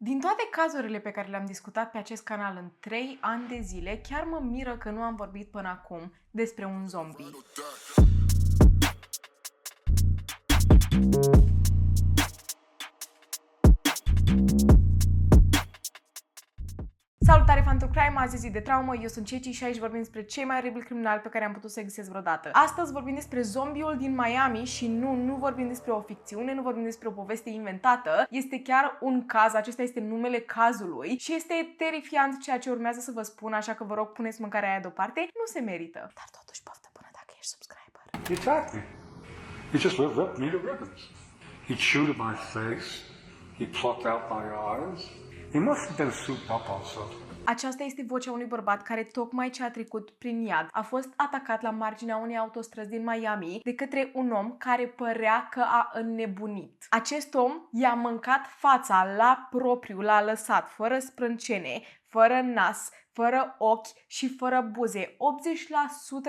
Din toate cazurile pe care le-am discutat pe acest canal în 3 ani de zile, chiar mă miră că nu am vorbit până acum despre un zombie. Salutare, Fan True Crime, azi zi de traumă, eu sunt Ceci și aici vorbim despre cei mai oribili criminali pe care am putut să găsesc vreodată. Astăzi vorbim despre zombiul din Miami și nu vorbim despre o ficțiune, nu vorbim despre o poveste inventată, este chiar un caz, acesta este numele cazului și este terifiant ceea ce urmează să vă spun, așa că vă rog puneți mâncarea aia deoparte, nu se merită. Dar totuși poftă bună dacă ești subscriber. He attacked me. He just ripped me to ribbons. He chewed at my face. He plucked out my eyes. He must have been souped up also. Aceasta este vocea unui bărbat care tocmai ce a trecut prin iad. A fost atacat la marginea unei autostrăzi din Miami de către un om care părea că a înnebunit. Acest om i-a mâncat fața la propriu, l-a lăsat fără sprâncene, fără nas, fără ochi și fără buze.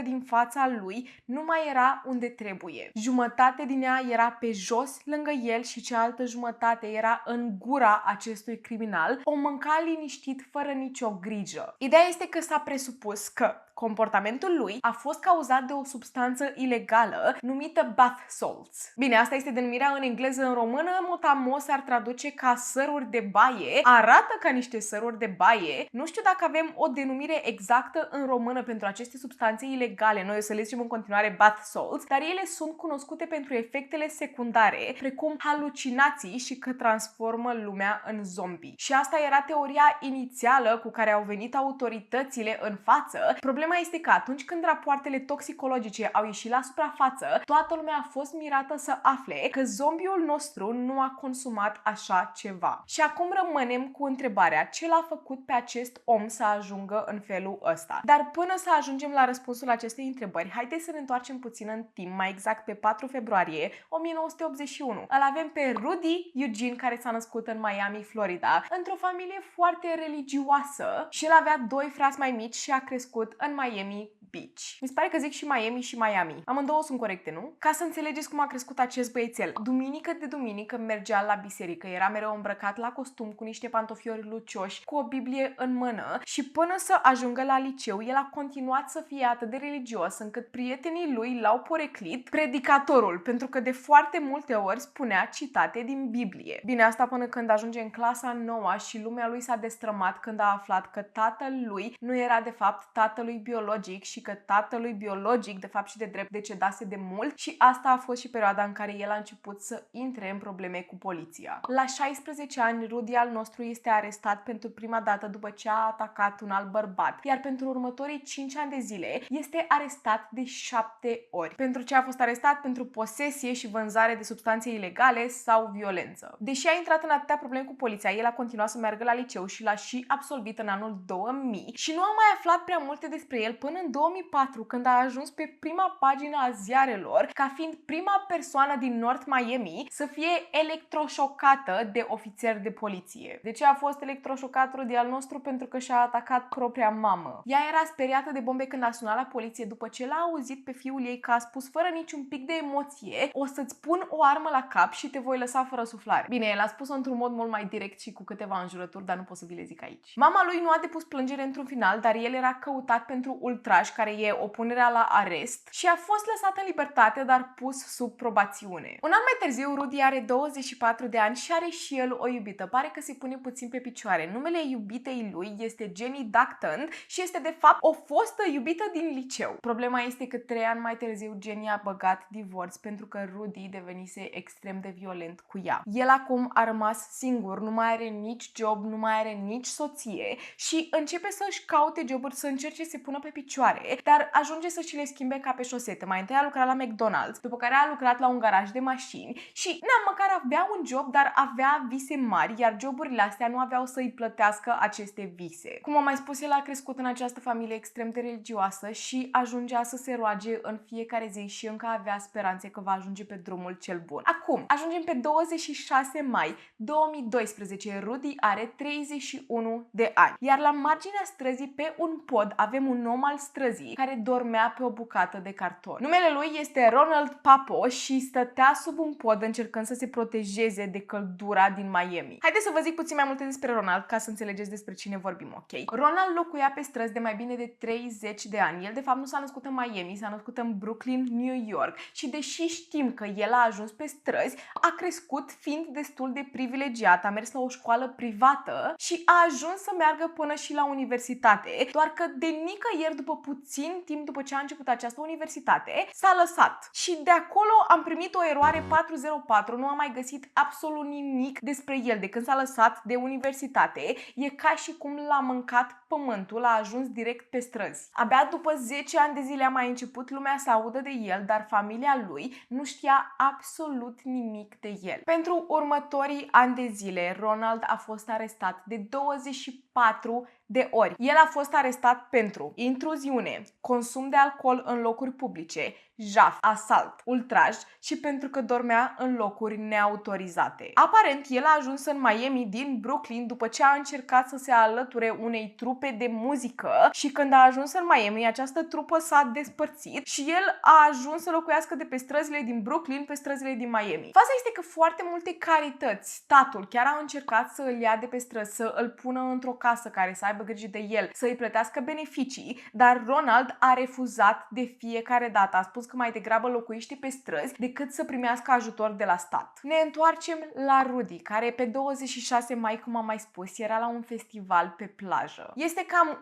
80% din fața lui nu mai era unde trebuie. Jumătate din ea era pe jos, lângă el, și cealaltă jumătate era în gura acestui criminal. O mânca liniștit, fără nicio grijă. Ideea este că s-a presupus că comportamentul lui a fost cauzat de o substanță ilegală numită bath salts. Bine, asta este denumirea în engleză. În română, motamos ar traduce ca săruri de baie. Arată ca niște săruri de baie. Nu știu dacă avem o denumire exactă în română pentru aceste substanțe ilegale. Noi o să le zicem în continuare bath salts, dar ele sunt cunoscute pentru efectele secundare, precum halucinații și că transformă lumea în zombie. Și asta era teoria inițială cu care au venit autoritățile în față. Problema este că atunci când rapoartele toxicologice au ieșit la suprafață, toată lumea a fost mirată să afle că zombiul nostru nu a consumat așa ceva. Și acum rămânem cu întrebarea: ce l-a făcut pe acest om să ajungă în felul ăsta? Dar până să ajungem la răspunsul acestei întrebări, haideți să ne întoarcem puțin în timp, mai exact pe 4 februarie 1981. Îl avem pe Rudy Eugene, care s-a născut în Miami, Florida, într-o familie foarte religioasă și el avea 2 frați mai mici și a crescut în Miami Beach. Mi se pare că zic și Miami și Miami. Amândouă sunt corecte, nu? Ca să înțelegeți cum a crescut acest băiețel. Duminică de duminică mergea la biserică, era mereu îmbrăcat la costum cu niște pantofiori lucioși, cu o Biblie în mână, și până să ajungă la liceu, el a continuat să fie atât de religios încât prietenii lui l-au poreclit predicatorul, pentru că de foarte multe ori spunea citate din Biblie. Bine, asta până când ajunge în clasa 9 și lumea lui s-a destrămat când a aflat că tatăl lui nu era de fapt tatălui biologic și că tatălui biologic de fapt și de drept decedase de mult, și asta a fost și perioada în care el a început să intre în probleme cu poliția. La 16 ani, Rudy al nostru este arestat pentru prima dată după ce a atacat un alt bărbat, iar pentru următorii 5 ani de zile este arestat de 7 ori. Pentru ce a fost arestat? Pentru posesie și vânzare de substanțe ilegale sau violență. Deși a intrat în atâtea probleme cu poliția, el a continuat să meargă la liceu și l-a și absolvit în anul 2000 și nu am mai aflat prea multe despre el până în 2004, când a ajuns pe prima pagină a ziarelor ca fiind prima persoană din North Miami să fie electroșocată de ofițeri de poliție. De ce a fost electroșocat Rudy al nostru? Pentru că și-a atacat propria mamă. Ea era speriată de bombe când a sunat la poliție după ce l-a auzit pe fiul ei că a spus fără niciun pic de emoție: o să-ți pun o armă la cap și te voi lăsa fără suflare. Bine, el a spus-o într-un mod mult mai direct și cu câteva înjurături, dar nu pot să vi le zic aici. Mama lui nu a depus plângere într-un final, dar el era căutat pentru ultraj, care e opunerea la arest, și a fost lăsat în libertate, dar pus sub probațiune. Un an mai târziu, Rudy are 24 de ani și are și el o iubită. Pare că se pune puțin pe picioare. Numele iubitei lui este Jenny Dacton și este de fapt o fostă iubită din liceu. Problema este că 3 ani mai târziu Jenny a băgat divorț pentru că Rudy devenise extrem de violent cu ea. El acum a rămas singur, nu mai are nici job, nu mai are nici soție și începe să-și caute joburi, să încerce să se pună pe picioare, dar ajunge să și le schimbe ca pe șosete. Mai întâi a lucrat la McDonald's, după care a lucrat la un garaj de mașini și, măcar avea un job, dar avea vise mari, iar joburile astea nu aveau să îi plătească aceste vise. Cum am mai spus, el a crescut în această familie extrem de religioasă și ajungea să se roage în fiecare zi și încă avea speranțe că va ajunge pe drumul cel bun. Acum, ajungem pe 26 mai 2012, Rudy are 31 de ani, iar la marginea străzii, pe un pod, avem un om al străzii străzii, care dormea pe o bucată de carton. Numele lui este Ronald Papo și stătea sub un pod încercând să se protejeze de căldura din Miami. Haideți să vă zic puțin mai multe despre Ronald ca să înțelegeți despre cine vorbim, ok? Ronald locuia pe străzi de mai bine de 30 de ani. El de fapt nu s-a născut în Miami, s-a născut în Brooklyn, New York și deși știm că el a ajuns pe străzi, a crescut fiind destul de privilegiat, a mers la o școală privată și a ajuns să meargă până și la universitate, doar că de nicăieri după puțin timp după ce a început această universitate, s-a lăsat. Și de acolo am primit o eroare 404, nu am mai găsit absolut nimic despre el de când s-a lăsat de universitate. E ca și cum l-a mâncat pământul, a ajuns direct pe străzi. Abia după 10 ani de zile a mai început lumea să audă de el, dar familia lui nu știa absolut nimic de el. Pentru următorii ani de zile, Ronald a fost arestat de 24 de ori. El a fost arestat pentru intruziune, consum de alcool în locuri publice, jaf, asalt, ultraj și pentru că dormea în locuri neautorizate. Aparent, el a ajuns în Miami din Brooklyn după ce a încercat să se alăture unei trupe de muzică și când a ajuns în Miami, această trupă s-a despărțit și el a ajuns să locuiască de pe străzile din Brooklyn pe străzile din Miami. Faza este că foarte multe carități, statul chiar a încercat să îl ia de pe străzi, să îl pună într-o casă care să aibă grijă de el, să îi plătească beneficii, dar Ronald a refuzat de fiecare dată. A spus că mai degrabă locuiește pe străzi decât să primească ajutor de la stat. Ne întoarcem la Rudy, care pe 26 mai, cum am mai spus, era la un festival pe plajă. Este cam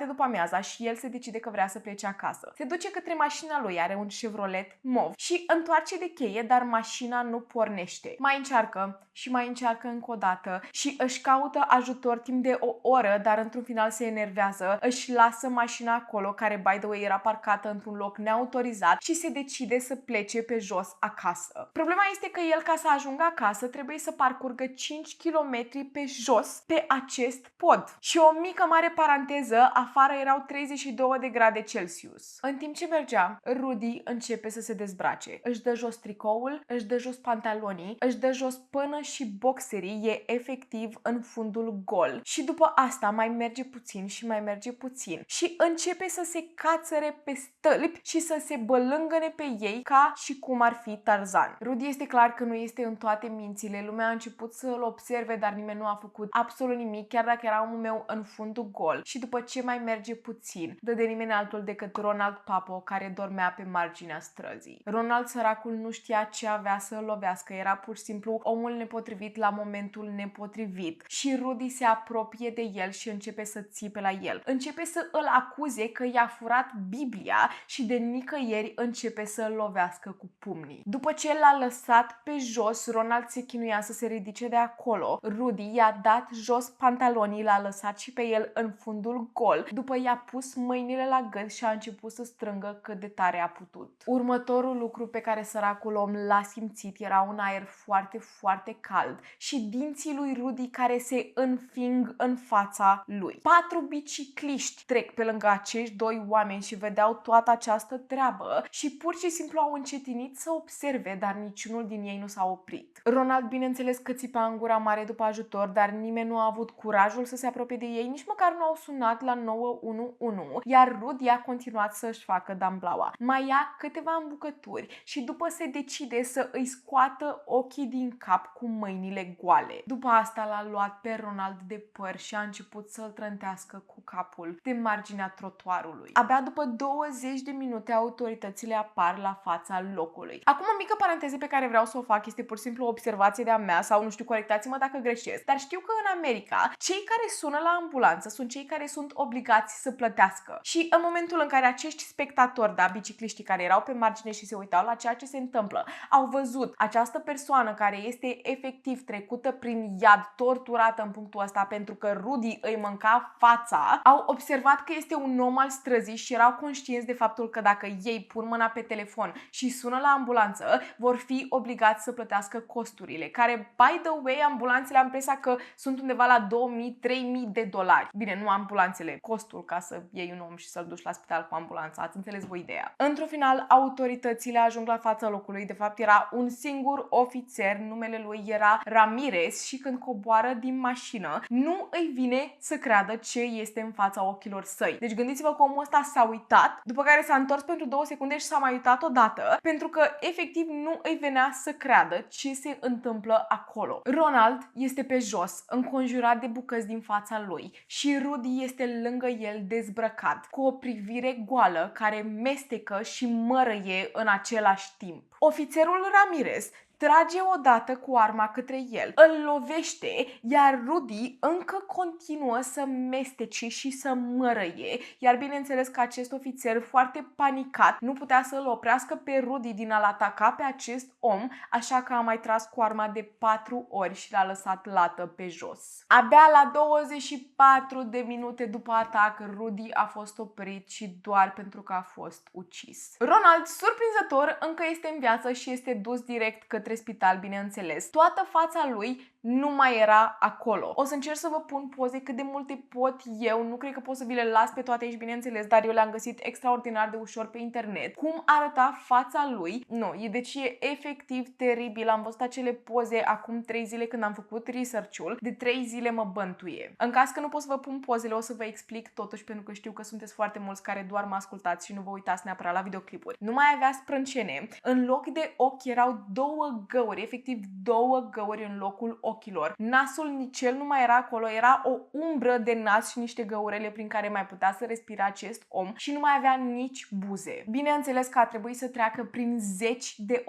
1:30 după amiaza și el se decide că vrea să plece acasă. Se duce către mașina lui, are un Chevrolet mov și întoarce de cheie, dar mașina nu pornește. Mai încearcă și mai încearcă încă o dată și își caută ajutor timp de o oră, dar într-un final se enervează, își lasă mașina acolo, care by the way era parcată într-un loc neautorizat și se decide să plece pe jos acasă. Problema este că el, ca să ajungă acasă, trebuie să parcurgă 5 km pe jos pe acest pod. Și o mică mare paranteză, afară erau 32 de grade Celsius. În timp ce mergea, Rudy începe să se dezbrace. Își dă jos tricoul, își dă jos pantalonii, își dă jos până și boxerii, e efectiv în fundul gol. Și după asta mai merge puțin și mai merge puțin și începe să se cațăre pe stâlpi și să se bălângăne pe ei ca și cum ar fi Tarzan. Rudy este clar că nu este în toate mințile, lumea a început să îl observe, dar nimeni nu a făcut absolut nimic, chiar dacă era omul meu în fundul gol. Și după ce mai merge puțin, dă de nimeni altul decât Ronald Papo, care dormea pe marginea străzii. Ronald, săracul, nu știa ce avea să îl lovească, era pur și simplu omul nepotrivit la momentul nepotrivit. Și Rudy se apropie de el și începe să țipe la el. Începe să îl acuze că i-a furat Biblia și de nicăieri începe să îl lovească cu pumnii. După ce l-a lăsat pe jos, Ronald se chinuia să se ridice de acolo. Rudy i-a dat jos pantalonii, l-a lăsat și pe el în fundul gol. După i-a pus mâinile la gât și a început să strângă cât de tare a putut. Următorul lucru pe care săracul om l-a simțit era un aer foarte, foarte cald și dinții lui Rudy care se înfing în fața lui. 4 bicicliști trec pe lângă acești 2 oameni și vedeau toată această treabă și pur și simplu au încetinit să observe, dar niciunul din ei nu s-a oprit. Ronald, bineînțeles că țipa în gura mare după ajutor, dar nimeni nu a avut curajul să se apropie de ei, nici măcar nu au sunat la 911, iar Rudy a continuat să își facă damblaua. Mai ia câteva îmbucături și după se decide să îi scoată ochii din cap cu mâinile goale. După asta l-a luat pe Ronald de păr și a început să-l trântească cu capul de marginea trotuarului. Abia după 20 de minute autoritățile apar la fața locului. Acum o mică paranteză pe care vreau să o fac, este pur și simplu o observație de-a mea sau nu știu, corectați-mă dacă greșesc, dar știu că în America cei care sună la ambulanță sunt cei care sunt obligați să plătească. Și în momentul în care acești spectatori, da, bicicliștii care erau pe margine și se uitau la ceea ce se întâmplă, au văzut această persoană care este efectiv trecută prin iad, torturată în punctul ăsta pentru că Rudy îi mânca fața, au observat că este un om al străzii și erau conștienți de faptul că dacă ei pun mâna pe telefon și sună la ambulanță, vor fi obligați să plătească costurile, care, by the way, ambulanțele am impresia că sunt undeva la 2000-3000 de dolari. Bine, nu ambulanțele, costul ca să iei un om și să-l duci la spital cu ambulanța, ați înțeles voi ideea. Într-un final, autoritățile ajung la fața locului, de fapt era un singur ofițer, numele lui era Ramirez și când coboară din mașină, nu îi vine să creadă ce este în fața ochilor săi. Deci gândiți-vă că omul ăsta s-a uitat, după care s-a întors pentru 2 secunde și s-a mai uitat odată, pentru că efectiv nu îi venea să creadă ce se întâmplă acolo. Ronald este pe jos, înconjurat de bucăți din fața lui și Rudy este lângă el dezbrăcat, cu o privire goală care mestecă și mărăie în același timp. Ofițerul Ramirez trage odată cu arma către el, îl lovește, iar Rudy încă continuă să mestece și să mărăie, iar bineînțeles că acest ofițer, foarte panicat, nu putea să îl oprească pe Rudy din a-l ataca pe acest om, așa că a mai tras cu arma de 4 ori și l-a lăsat lată pe jos. Abia la 24 de minute după atac, Rudy a fost oprit și doar pentru că a fost ucis. Ronald, surprinzător, încă este în viață și este dus direct către spital, bineînțeles. Toată fața lui nu mai era acolo. O să încerc să vă pun poze cât de multe pot eu, nu cred că pot să vi le las pe toate aici, bineînțeles, dar eu le-am găsit extraordinar de ușor pe internet. Cum arăta fața lui? Deci e efectiv teribil. Am văzut acele poze acum 3 zile când am făcut research-ul. De 3 zile mă bântuie. În caz că nu pot să vă pun pozele, o să vă explic totuși, pentru că știu că sunteți foarte mulți care doar mă ascultați și nu vă uitați neapărat la videoclipuri. Nu mai avea sprâncene. În loc de ochi erau 2 găuri, efectiv 2 găuri în locul ochilor. Nasul nici el nu mai era acolo, era o umbră de nas și niște găurele prin care mai putea să respire acest om și nu mai avea nici buze. Bineînțeles că a trebuit să treacă prin 10 de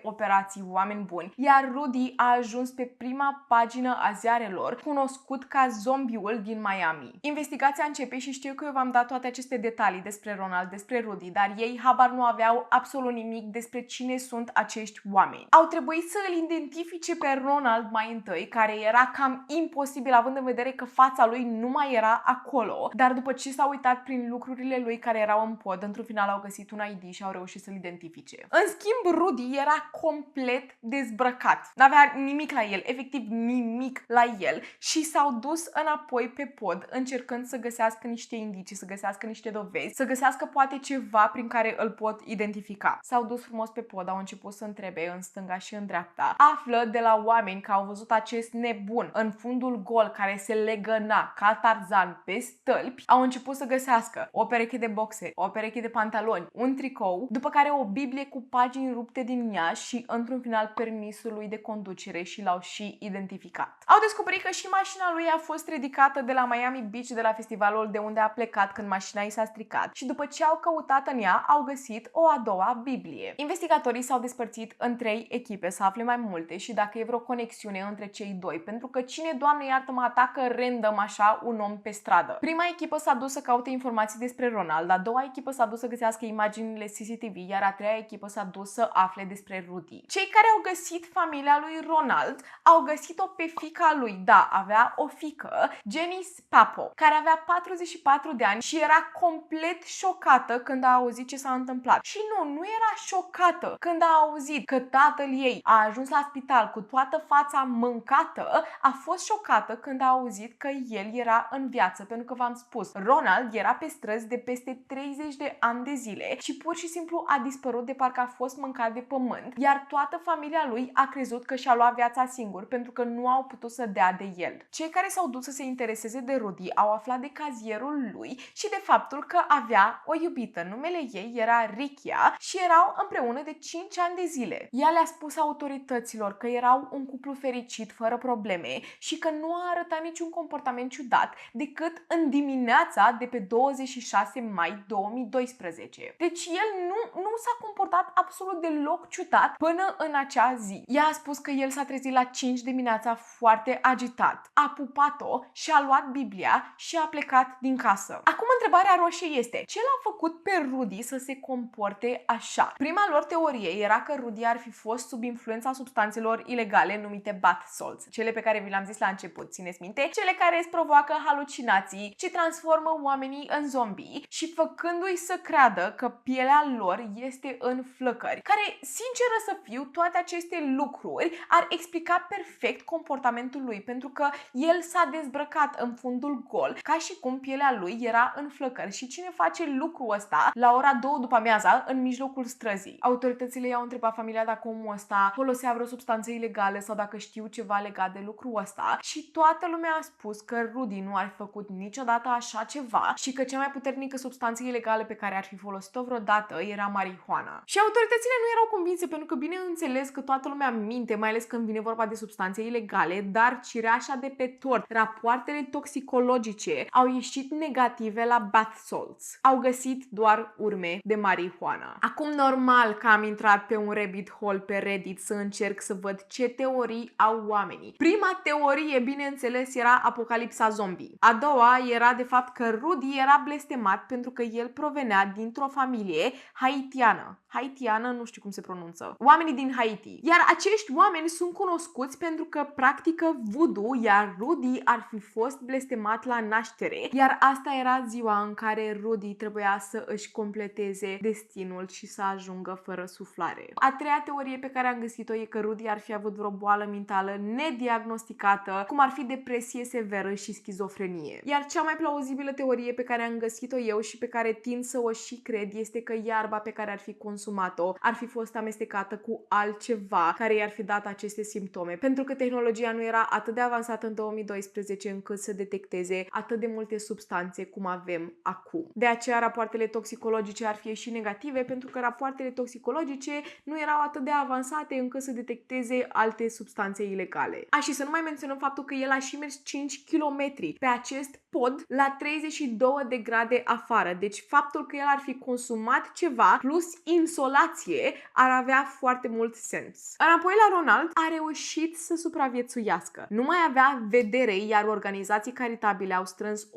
operații, oameni buni, iar Rudy a ajuns pe prima pagină a ziarelor, cunoscut ca zombiul din Miami. Investigația începe și știu că eu v-am dat toate aceste detalii despre Ronald, despre Rudy, dar ei habar nu aveau absolut nimic despre cine sunt acești oameni. Au trebuit să îl identifice pe Ronald mai întâi, care era cam imposibil având în vedere că fața lui nu mai era acolo, dar după ce s-au uitat prin lucrurile lui care erau în pod, într-un final au găsit un ID și au reușit să-l identifice. În schimb, Rudy era complet dezbrăcat. N-avea nimic la el, efectiv nimic la el și s-au dus înapoi pe pod încercând să găsească niște indicii, să găsească niște dovezi, să găsească poate ceva prin care îl pot identifica. S-au dus frumos pe pod, au început să întrebe în stânga și în dreapta. Află de la oameni că au văzut acest nebun în fundul gol care se legăna ca Tarzan pe stâlpi. Au început să găsească o pereche de boxe, o pereche de pantaloni, un tricou, după care o Biblie cu pagini rupte din ea și într-un final permisul lui de conducere și l-au și identificat. Au descoperit că și mașina lui a fost ridicată de la Miami Beach, de la festivalul de unde a plecat când mașina i s-a stricat și după ce au căutat în ea, au găsit o a doua Biblie. Investigatorii s-au despărțit în 3 echipe să afle mai multe și dacă e vreo conexiune între cei doi, pentru că cine, Doamne iartă-mă, atacă random așa un om pe stradă. Prima echipă s-a dus să caute informații despre Ronald, a doua echipă s-a dus să găsească imaginile CCTV, iar a treia echipă s-a dus să afle despre Rudy. Cei care au găsit familia lui Ronald au găsit-o pe fiica lui, da, avea o fiică, Jenny Papo, care avea 44 de ani și era complet șocată când a auzit ce s-a întâmplat. Și nu era șocată când a auzit că tatăl ei a ajuns la spital cu toată fața mâncată, a fost șocată când a auzit că el era în viață, pentru că v-am spus, Ronald era pe străzi de peste 30 de ani de zile și pur și simplu a dispărut de parcă a fost mâncat de pământ, iar toată familia lui a crezut că și-a luat viața singur pentru că nu au putut să dea de el. Cei care s-au dus să se intereseze de Rudy au aflat de cazierul lui și de faptul că avea o iubită. Numele ei era Rikia și erau împreună de 5 ani de zile. Ea le-a spus autorităților că erau un cuplu fericit, fără probleme și că nu a arătat niciun comportament ciudat decât în dimineața de pe 26 mai 2012. Deci el nu s-a comportat absolut deloc ciudat până în acea zi. Ea a spus că el s-a trezit la 5 dimineața foarte agitat, a pupat-o și a luat Biblia și a plecat din casă. Acum întrebarea roșie este: ce l-a făcut pe Rudy să se comporte așa? Prima lor teorie era că Rudy ar fi fost sub influența substanțelor ilegale ilegale numite bath salts, cele pe care vi le-am zis la început, țineți minte? Cele care îți provoacă halucinații, ce transformă oamenii în zombie și făcându-i să creadă că pielea lor este în flăcări. Care, sinceră să fiu, toate aceste lucruri ar explica perfect comportamentul lui, pentru că el s-a dezbrăcat în fundul gol, ca și cum pielea lui era în flăcări. Și cine face lucrul ăsta la ora 2 după amiaza în mijlocul străzii? Autoritățile i-au întrebat familia dacă omul ăsta folosea vreo substanță ilegală sau dacă știu ceva legat de lucrul ăsta și toată lumea a spus că Rudy nu ar fi făcut niciodată așa ceva și că cea mai puternică substanță ilegală pe care ar fi folosit-o vreodată era marihuana. Și autoritățile nu erau convinse, pentru că bineînțeles că toată lumea minte, mai ales când vine vorba de substanțe ilegale, dar cireașa de pe tort, rapoartele toxicologice au ieșit negative la bath salts. Au găsit doar urme de marihuana. Acum, normal că am intrat pe un rabbit hole pe Reddit să încerc să văd ce teorii au oamenii. Prima teorie, bineînțeles, era apocalipsa zombie. A doua era de fapt că Rudy era blestemat pentru că el provenea dintr-o familie haitiană. Haitiană, nu știu cum se pronunță. Oamenii din Haiti. Iar acești oameni sunt cunoscuți pentru că practică voodoo, iar Rudy ar fi fost blestemat la naștere. Iar asta era ziua în care Rudy trebuia să își completeze destinul și să ajungă fără suflare. A treia teorie pe care am găsit-o e că Rudy ar fi avut vreo boală mentală nediagnosticată, cum ar fi depresie severă și schizofrenie. Iar cea mai plauzibilă teorie pe care am găsit-o eu și pe care tind să o și cred este că iarba pe care ar fi consumat-o ar fi fost amestecată cu altceva care i-ar fi dat aceste simptome, pentru că tehnologia nu era atât de avansată în 2012 încât să detecteze atât de multe substanțe cum avem acum. De aceea rapoartele toxicologice ar fi și negative, pentru că rapoartele toxicologice nu erau atât de avansate încât să detecteze alte substanțe ilegale. Și să nu mai menționăm faptul că el a și mers 5 km pe acest pod la 32 de grade afară. Deci faptul că el ar fi consumat ceva plus insolație ar avea foarte mult sens. Înapoi la Ronald, a reușit să supraviețuiască. Nu mai avea vedere, iar organizații caritabile au strâns $100.000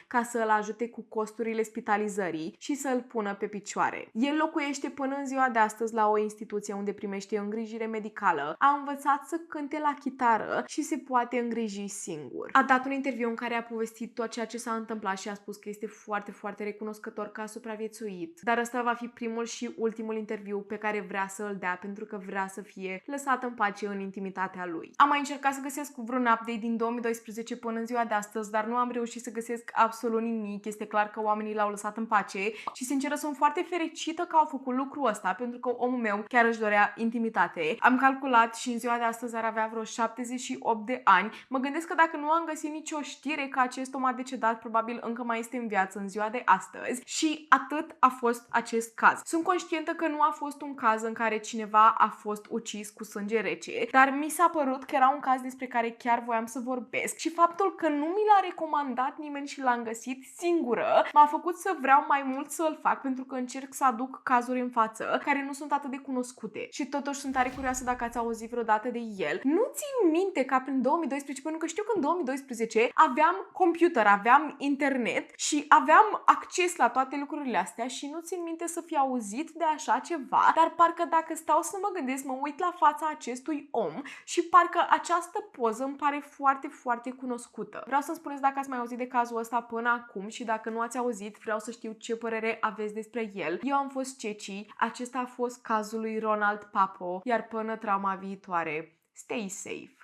ca să îl ajute cu costurile spitalizării și să îl pună pe picioare. El locuiește până în ziua de astăzi la o instituție unde primește îngrijire medicală, a învățat să cânte la chitară și se poate îngriji singur. A dat un interviu în care a povestit tot ceea ce s-a întâmplat și a spus că este foarte, foarte recunoscător că a supraviețuit. Dar ăsta va fi primul și ultimul interviu pe care vrea să îl dea, pentru că vrea să fie lăsat în pace în intimitatea lui. Am mai încercat să găsesc vreun update din 2012 până în ziua de astăzi, dar nu am reușit să găsesc absolut nimic. Este clar că oamenii l-au lăsat în pace și sincer sunt foarte fericită că au făcut lucrul ăsta, pentru că omul meu chiar își dorea intimitate. Am calculat și în ziua de astăzi ar avea vreo 78 de ani. Mă gândesc că dacă nu am găsit nicio știre că acest om a decedat, probabil încă mai este în viață în ziua de astăzi și atât a fost acest caz. Sunt conștientă că nu a fost un caz în care cineva a fost ucis cu sânge rece, dar mi s-a părut că era un caz despre care chiar voiam să vorbesc și faptul că nu mi l-a recomandat nimeni și l-am găsit singură m-a făcut să vreau mai mult să îl fac, pentru că încerc să aduc cazuri în față care nu sunt atât de cunoscute. Și totuși sunt tare curioasă dacă ați auzit vreodată de el. Nu țin minte ca prin 2012, pentru că știu că în 2012 aveam computer, aveam internet și aveam acces la toate lucrurile astea și nu țin minte să fi auzit de așa ceva, dar parcă dacă stau să mă gândesc, mă uit la fața acestui om și parcă această poză îmi pare foarte, foarte cunoscută. Vreau să-mi spuneți dacă ați mai auzit de cazul ăsta până acum și dacă nu ați auzit, vreau să știu ce părere aveți despre el. Eu am fost Ceci, acesta a fost cazul lui Ronald Papo, iar până trauma viitoare, stay safe.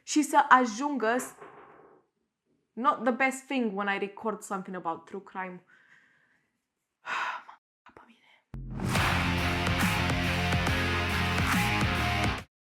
Și să ajungă... Not the best thing when I record something about true crime.